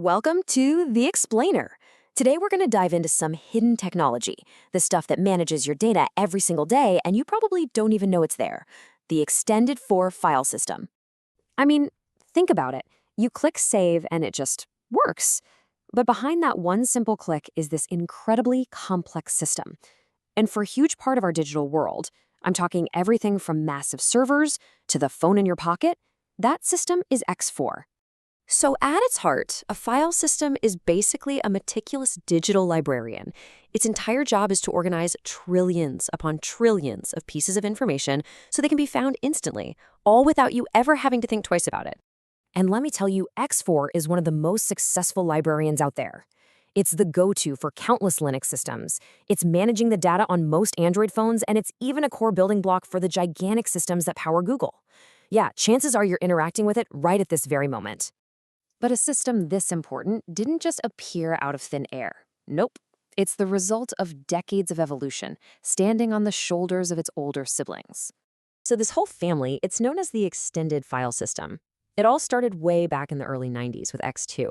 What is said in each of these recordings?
Welcome to The Explainer. Today we're going to dive into some hidden technology, the stuff that manages your data every single day and you probably don't even know it's there. The Ext4 file system. I mean, think about it. You click save and it just works. But behind that one simple click is this incredibly complex system. And for a huge part of our digital world, I'm talking everything from massive servers to the phone in your pocket, that system is Ext4. So at its heart, a file system is basically a meticulous digital librarian. Its entire job is to organize trillions upon trillions of pieces of information so they can be found instantly, all without you ever having to think twice about it. And let me tell you, Ext4 is one of the most successful librarians out there. It's the go-to for countless Linux systems. It's managing the data on most Android phones, and it's even a core building block for the gigantic systems that power Google. Yeah, chances are you're interacting with it right at this very moment. But a system this important didn't just appear out of thin air. Nope. It's the result of decades of evolution, standing on the shoulders of its older siblings. So this whole family, it's known as the extended file system. It all started way back in the early 90s with Ext2.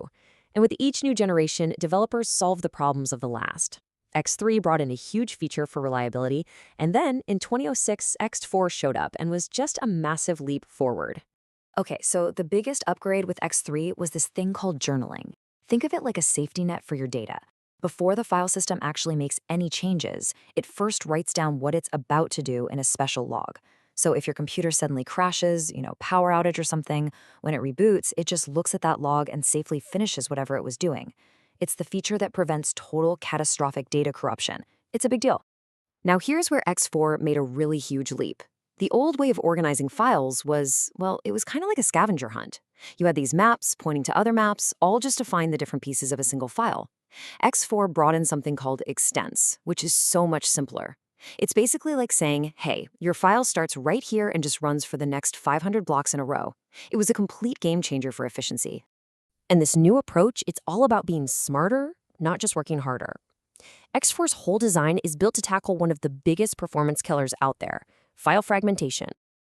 And with each new generation, developers solved the problems of the last. Ext3 brought in a huge feature for reliability, and then in 2006, Ext4 showed up and was just a massive leap forward. Okay, so the biggest upgrade with Ext3 was this thing called journaling. Think of it like a safety net for your data. Before the file system actually makes any changes, it first writes down what it's about to do in a special log. So if your computer suddenly crashes, power outage or something, when it reboots, it just looks at that log and safely finishes whatever it was doing. It's the feature that prevents total catastrophic data corruption. It's a big deal. Now here's where Ext4 made a really huge leap. The old way of organizing files was, well, it was kind of like a scavenger hunt. You had these maps pointing to other maps, all just to find the different pieces of a single file. Ext4 brought in something called extents, which is so much simpler. It's basically like saying, hey, your file starts right here and just runs for the next 500 blocks in a row. It was a complete game changer for efficiency. And this new approach, it's all about being smarter, not just working harder. Ext4's whole design is built to tackle one of the biggest performance killers out there, file fragmentation.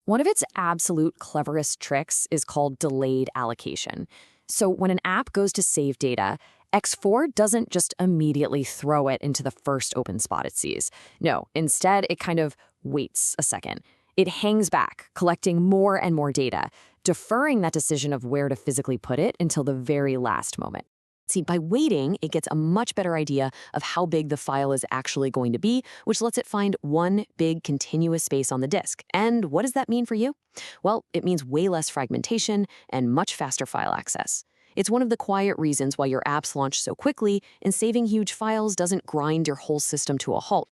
One of its absolute cleverest tricks is called delayed allocation. So when an app goes to save data, Ext4 doesn't just immediately throw it into the first open spot it sees. No, instead, it kind of waits a second. It hangs back, collecting more and more data, deferring that decision of where to physically put it until the very last moment. See, by waiting, it gets a much better idea of how big the file is actually going to be, which lets it find one big continuous space on the disk. And what does that mean for you? Well, it means way less fragmentation and much faster file access. It's one of the quiet reasons why your apps launch so quickly and saving huge files doesn't grind your whole system to a halt.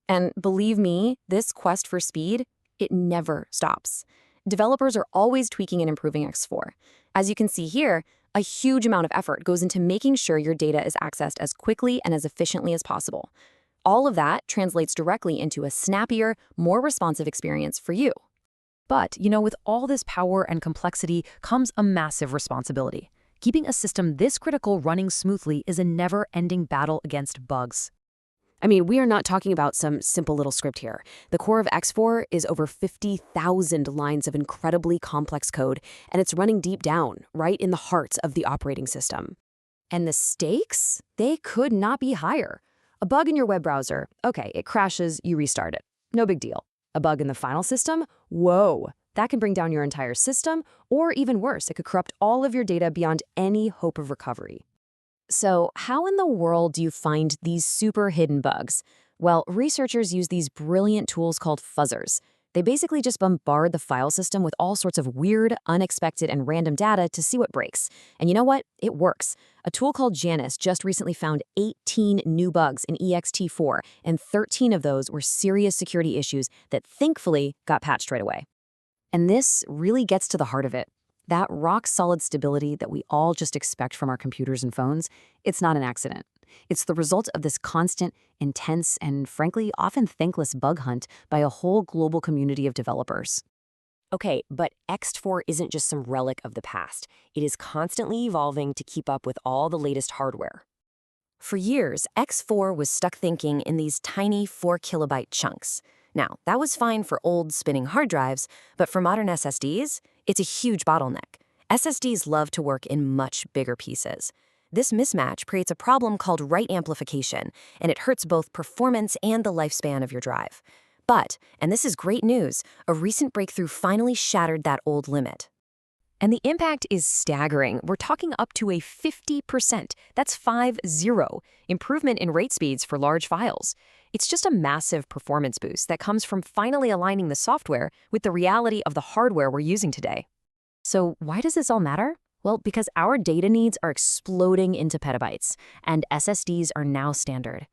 And believe me, this quest for speed, it never stops. Developers are always tweaking and improving Ext4. As you can see here, a huge amount of effort goes into making sure your data is accessed as quickly and as efficiently as possible. All of that translates directly into a snappier, more responsive experience for you. But, with all this power and complexity comes a massive responsibility. Keeping a system this critical running smoothly is a never-ending battle against bugs. I mean, we are not talking about some simple little script here. The core of Ext4 is over 50,000 lines of incredibly complex code, and it's running deep down, right in the heart of the operating system. And the stakes? They could not be higher. A bug in your web browser, okay, it crashes, you restart it. No big deal. A bug in the file system? Whoa! That can bring down your entire system, or even worse, it could corrupt all of your data beyond any hope of recovery. So how in the world do you find these super hidden bugs? Well, researchers use these brilliant tools called fuzzers. They basically just bombard the file system with all sorts of weird, unexpected, and random data to see what breaks. And you know what? It works. A tool called Janus just recently found 18 new bugs in Ext4, and 13 of those were serious security issues that thankfully got patched right away. And this really gets to the heart of it. That rock-solid stability that we all just expect from our computers and phones, it's not an accident. It's the result of this constant, intense, and frankly, often thankless bug hunt by a whole global community of developers. Okay, but Ext4 isn't just some relic of the past. It is constantly evolving to keep up with all the latest hardware. For years, Ext4 was stuck thinking in these tiny 4-kilobyte chunks. Now, that was fine for old spinning hard drives, but for modern SSDs, it's a huge bottleneck. SSDs love to work in much bigger pieces. This mismatch creates a problem called write amplification, and it hurts both performance and the lifespan of your drive. But, and this is great news, a recent breakthrough finally shattered that old limit. And the impact is staggering. We're talking up to a 50%, that's 50, improvement in write speeds for large files. It's just a massive performance boost that comes from finally aligning the software with the reality of the hardware we're using today. So why does this all matter? Well, because our data needs are exploding into petabytes, and SSDs are now standard.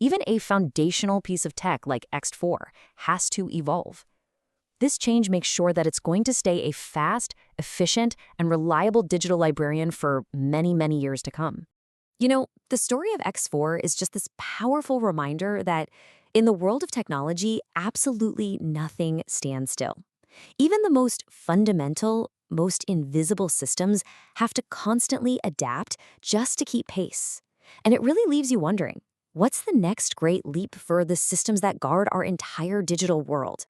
Even a foundational piece of tech like Ext4 has to evolve. This change makes sure that it's going to stay a fast, efficient, and reliable digital librarian for many, many years to come. You know, the story of Ext4 is just this powerful reminder that in the world of technology, absolutely nothing stands still. Even the most fundamental, most invisible systems have to constantly adapt just to keep pace. And it really leaves you wondering, what's the next great leap for the systems that guard our entire digital world?